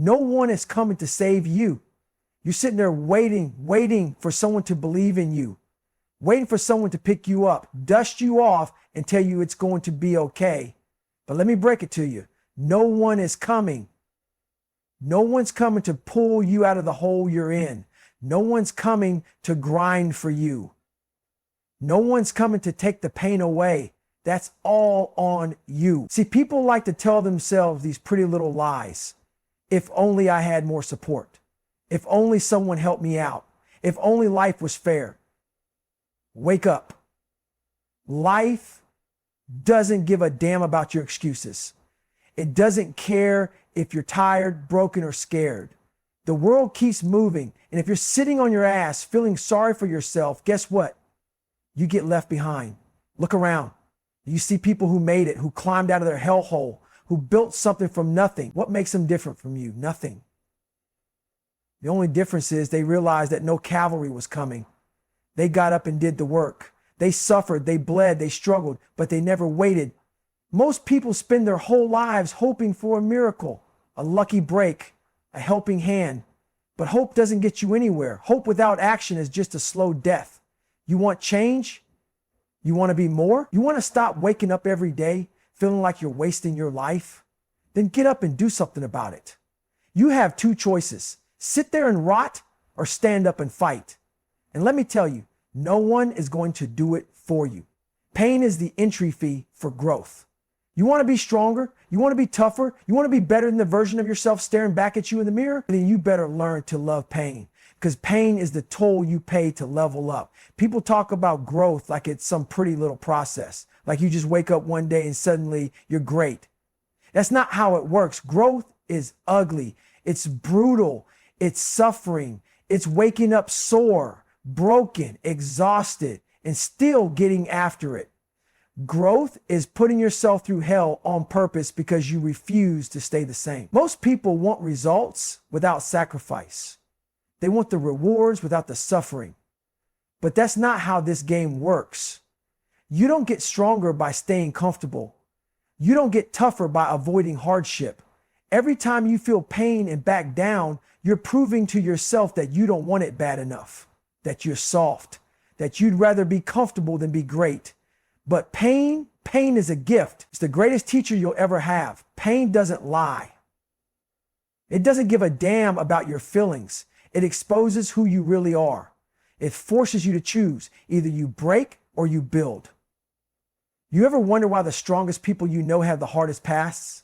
No one is coming to save you. You're sitting there waiting for someone to believe in you, waiting for someone to pick you up, dust you off, and tell you it's going to be okay. But let me break it to you. No one is coming. No one's coming to pull you out of the hole you're in. No one's coming to grind for you. No one's coming to take the pain away. That's all on you. See, people like to tell themselves these pretty little lies. If only I had more support. If only someone helped me out. If only life was fair. Wake up. Life doesn't give a damn about your excuses. It doesn't care if you're tired, broken, or scared. The world keeps moving. And if you're sitting on your ass feeling sorry for yourself, guess what? You get left behind. Look around. You see people who made it, who climbed out of their hellhole, who built something from nothing. What makes them different from you? Nothing. The only difference is they realized that no cavalry was coming. They got up and did the work. They suffered, they bled, they struggled, but they never waited. Most people spend their whole lives hoping for a miracle, a lucky break, a helping hand. But hope doesn't get you anywhere. Hope without action is just a slow death. You want change? You want to be more? You want to stop waking up every day feeling like you're wasting your life? Then get up and do something about it. You have two choices. Sit there and rot or stand up and fight. And let me tell you, no one is going to do it for you. Pain is the entry fee for growth. You want to be stronger? You want to be tougher? You want to be better than the version of yourself staring back at you in the mirror? Then you better learn to love pain, because pain is the toll you pay to level up. People talk about growth like it's some pretty little process, like you just wake up one day and suddenly you're great. That's not how it works. Growth is ugly. It's brutal. It's suffering. It's waking up sore, broken, exhausted, and still getting after it. Growth is putting yourself through hell on purpose because you refuse to stay the same. Most people want results without sacrifice. They want the rewards without the suffering. But that's not how this game works. You don't get stronger by staying comfortable. You don't get tougher by avoiding hardship. Every time you feel pain and back down, you're proving to yourself that you don't want it bad enough, that you're soft, that you'd rather be comfortable than be great. But pain is a gift. It's the greatest teacher you'll ever have. Pain doesn't lie. It doesn't give a damn about your feelings. It exposes who you really are. It forces you to choose. Either you break or you build. You ever wonder why the strongest people you know have the hardest pasts?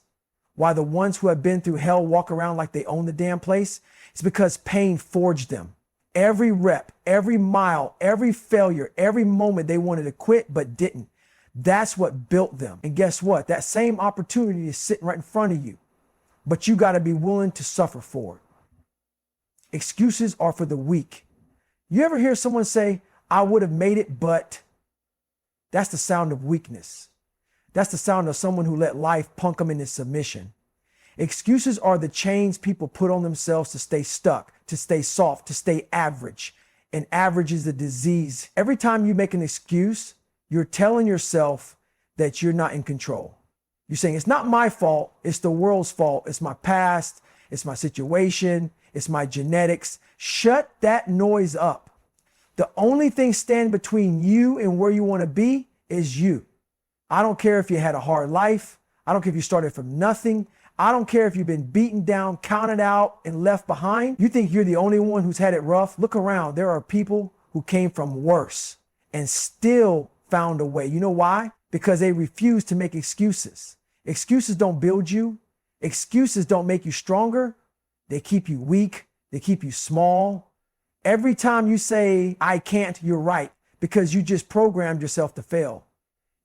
Why the ones who have been through hell walk around like they own the damn place? It's because pain forged them. Every rep, every mile, every failure, every moment they wanted to quit but didn't. That's what built them. And guess what? That same opportunity is sitting right in front of you. But you got to be willing to suffer for it. Excuses are for the weak. You ever hear someone say, I would have made it, but? That's the sound of weakness. That's the sound of someone who let life punk them into submission. Excuses are the chains people put on themselves to stay stuck, to stay soft, to stay average. And average is a disease. Every time you make an excuse, you're telling yourself that you're not in control. You're saying, it's not my fault. It's the world's fault. It's my past. It's my situation. It's my genetics. Shut that noise up. The only thing standing between you and where you want to be is you. I don't care if you had a hard life. I don't care if you started from nothing. I don't care if you've been beaten down, counted out, and left behind. You think you're the only one who's had it rough? Look around. There are people who came from worse and still found a way. You know why? Because they refuse to make excuses. Excuses don't build you. Excuses don't make you stronger. They keep you weak. They keep you small. Every time you say, I can't, you're right, because you just programmed yourself to fail.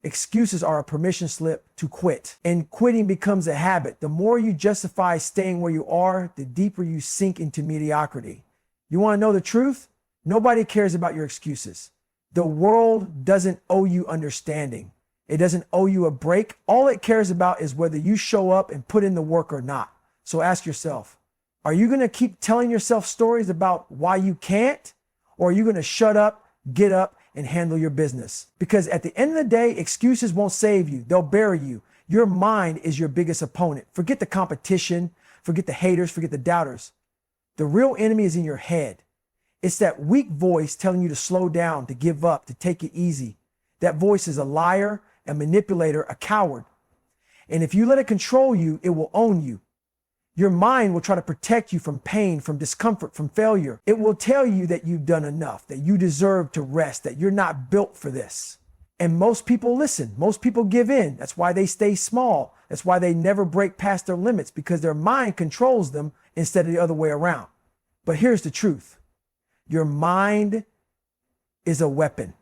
Excuses are a permission slip to quit, and quitting becomes a habit. The more you justify staying where you are, the deeper you sink into mediocrity. You want to know the truth? Nobody cares about your excuses. The world doesn't owe you understanding. It doesn't owe you a break. All it cares about is whether you show up and put in the work or not. So ask yourself, are you going to keep telling yourself stories about why you can't? Or are you going to shut up, get up, and handle your business? Because at the end of the day, excuses won't save you. They'll bury you. Your mind is your biggest opponent. Forget the competition. forget the haters, forget the doubters. The real enemy is in your head. It's that weak voice telling you to slow down, to give up, to take it easy. That voice is a liar, a manipulator, a coward. And if you let it control you, it will own you. Your mind will try to protect you from pain, from discomfort, from failure. It will tell you that you've done enough, that you deserve to rest, that you're not built for this. And most people listen. Most people give in. That's why they stay small. That's why they never break past their limits, because their mind controls them instead of the other way around. But here's the truth. Your mind is a weapon.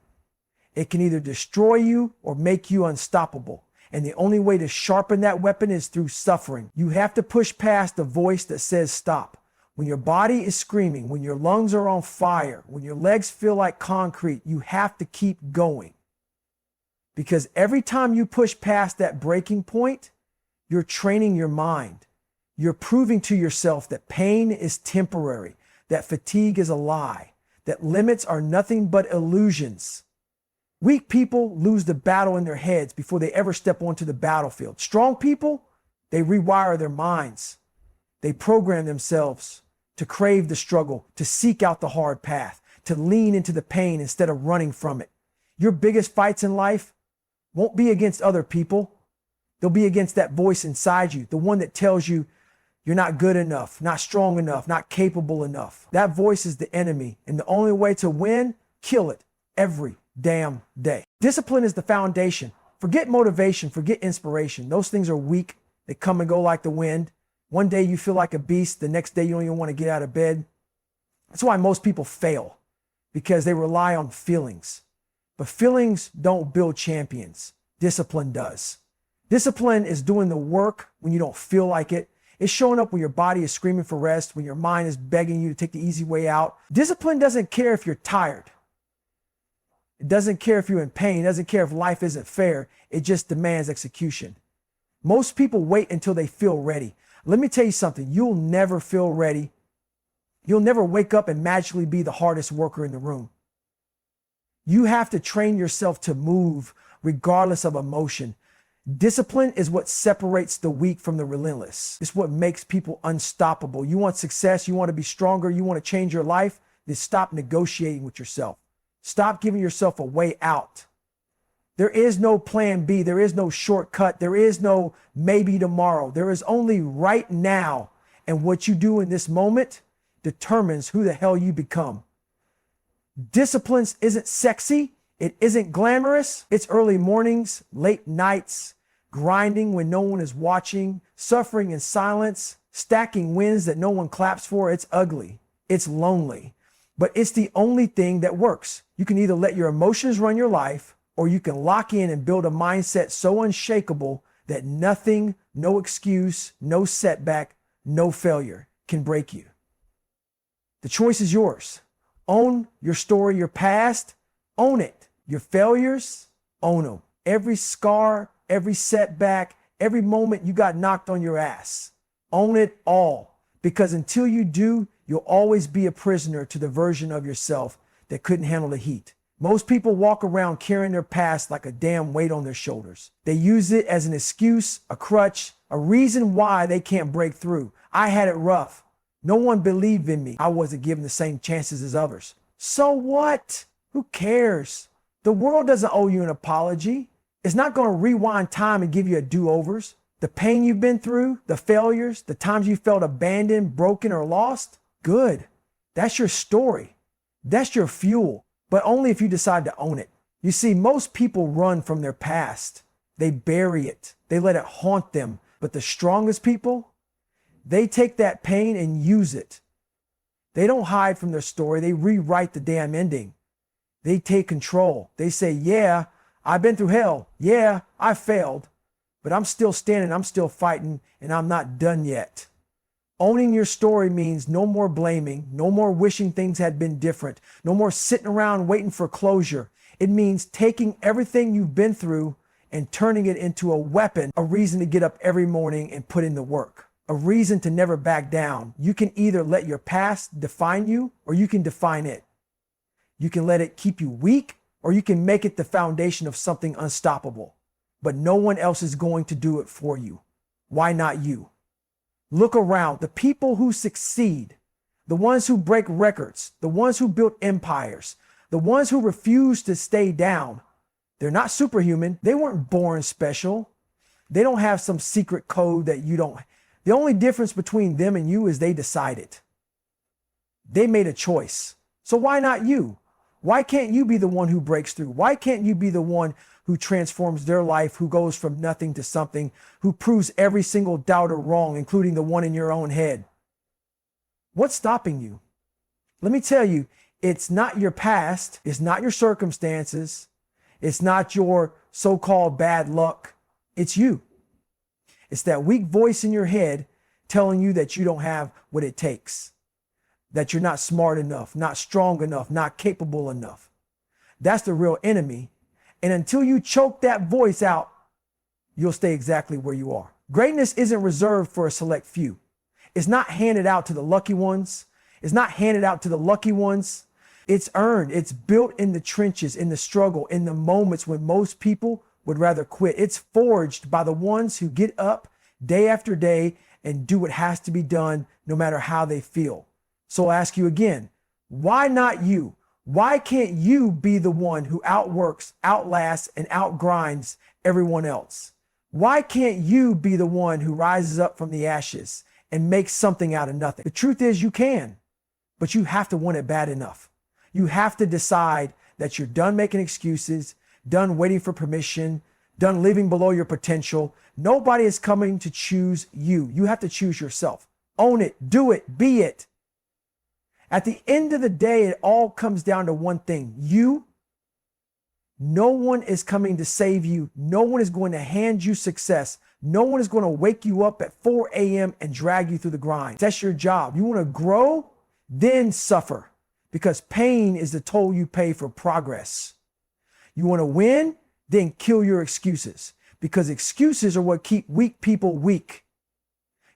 It can either destroy you or make you unstoppable. And the only way to sharpen that weapon is through suffering. You have to push past the voice that says stop. When your body is screaming, when your lungs are on fire, when your legs feel like concrete, you have to keep going. Because every time you push past that breaking point, you're training your mind. You're proving to yourself that pain is temporary, that fatigue is a lie, that limits are nothing but illusions. Weak people lose the battle in their heads before they ever step onto the battlefield. Strong people, they rewire their minds. They program themselves to crave the struggle, to seek out the hard path, to lean into the pain instead of running from it. Your biggest fights in life won't be against other people. They'll be against that voice inside you, the one that tells you you're not good enough, not strong enough, not capable enough. That voice is the enemy, and the only way to win, kill it every damn day. Discipline is the foundation. Forget motivation, forget inspiration. Those things are weak. They come and go like the wind. One day you feel like a beast, the next day you don't even want to get out of bed. That's why most people fail, because they rely on feelings. But feelings don't build champions. Discipline does. Discipline is doing the work when you don't feel like it. It's showing up when your body is screaming for rest, when your mind is begging you to take the easy way out. Discipline doesn't care if you're tired. It doesn't care if you're in pain. It doesn't care if life isn't fair. It just demands execution. Most people wait until they feel ready. Let me tell you something. You'll never feel ready. You'll never wake up and magically be the hardest worker in the room. You have to train yourself to move regardless of emotion. Discipline is what separates the weak from the relentless. It's what makes people unstoppable. You want success, you want to be stronger, you want to change your life, then stop negotiating with yourself. Stop giving yourself a way out. There is no plan B. There is no shortcut. There is no maybe tomorrow. There is only right now. And what you do in this moment determines who the hell you become. Discipline isn't sexy. It isn't glamorous. It's early mornings, late nights, grinding when no one is watching, suffering in silence, stacking wins that no one claps for. It's ugly. It's lonely. But it's the only thing that works. You can either let your emotions run your life, or you can lock in and build a mindset so unshakable that nothing, no excuse, no setback, no failure can break you. The choice is yours. Own your story, your past, own it. Your failures, own them. Every scar, every setback, every moment you got knocked on your ass. Own it all. Because until you do, you'll always be a prisoner to the version of yourself that couldn't handle the heat. Most people walk around carrying their past like a damn weight on their shoulders. They use it as an excuse, a crutch, a reason why they can't break through. I had it rough. No one believed in me. I wasn't given the same chances as others. So what? Who cares? The world doesn't owe you an apology. It's not going to rewind time and give you a do-overs. The pain you've been through, the failures, the times you felt abandoned, broken, or lost, good. That's your story. That's your fuel, but only if you decide to own it. You see, most people run from their past. They bury it. They let it haunt them. But the strongest people, they take that pain and use it. They don't hide from their story. They rewrite the damn ending. They take control. They say, yeah, I've been through hell. Yeah, I failed, but I'm still standing. I'm still fighting, and I'm not done yet. Owning your story means no more blaming, no more wishing things had been different, no more sitting around waiting for closure. It means taking everything you've been through and turning it into a weapon, a reason to get up every morning and put in the work, a reason to never back down. You can either let your past define you, or you can define it. You can let it keep you weak, or you can make it the foundation of something unstoppable. But no one else is going to do it for you. Why not you? Look around. The people who succeed, the ones who break records, the ones who built empires, the ones who refuse to stay down, they're not superhuman. They weren't born special. They don't have some secret code that you don't. The only difference between them and you is they decided. They made a choice. So why not you? Why can't you be the one who breaks through? Why can't you be the one who transforms their life, who goes from nothing to something, who proves every single doubter wrong, including the one in your own head? What's stopping you? Let me tell you, it's not your past. It's not your circumstances. It's not your so-called bad luck. It's you. It's that weak voice in your head telling you that you don't have what it takes, that you're not smart enough, not strong enough, not capable enough. That's the real enemy. And until you choke that voice out, you'll stay exactly where you are. Greatness isn't reserved for a select few. It's not handed out to the lucky ones. It's not handed out to the lucky ones. It's earned. It's built in the trenches, in the struggle, in the moments when most people would rather quit. It's forged by the ones who get up day after day and do what has to be done, no matter how they feel. So I'll ask you again, why not you? Why can't you be the one who outworks, outlasts, and outgrinds everyone else? Why can't you be the one who rises up from the ashes and makes something out of nothing? The truth is you can, but you have to want it bad enough. You have to decide that you're done making excuses, done waiting for permission, done living below your potential. Nobody is coming to choose you. You have to choose yourself. Own it, do it, be it. At the end of the day, it all comes down to one thing. You. No one is coming to save you. No one is going to hand you success. No one is going to wake you up at 4 a.m. and drag you through the grind. That's your job. You want to grow, then suffer, because pain is the toll you pay for progress. You want to win, then kill your excuses, because excuses are what keep weak people weak.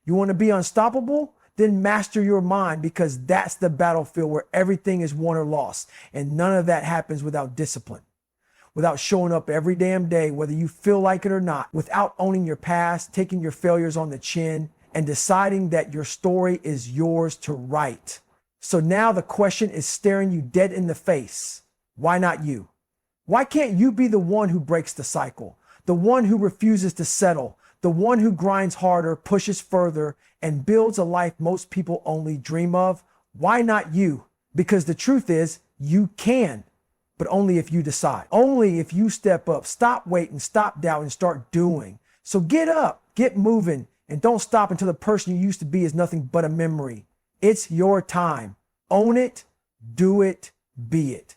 You want to be unstoppable? Then master your mind, because that's the battlefield where everything is won or lost. And none of that happens without discipline, without showing up every damn day, whether you feel like it or not, without owning your past, taking your failures on the chin, and deciding that your story is yours to write. So now the question is staring you dead in the face. Why not you? Why can't you be the one who breaks the cycle, the one who refuses to settle, the one who grinds harder, pushes further, and builds a life most people only dream of? Why not you? Because the truth is, you can, but only if you decide. Only if you step up, stop waiting, stop doubting, start doing. So get up, get moving, and don't stop until the person you used to be is nothing but a memory. It's your time. Own it, do it, be it.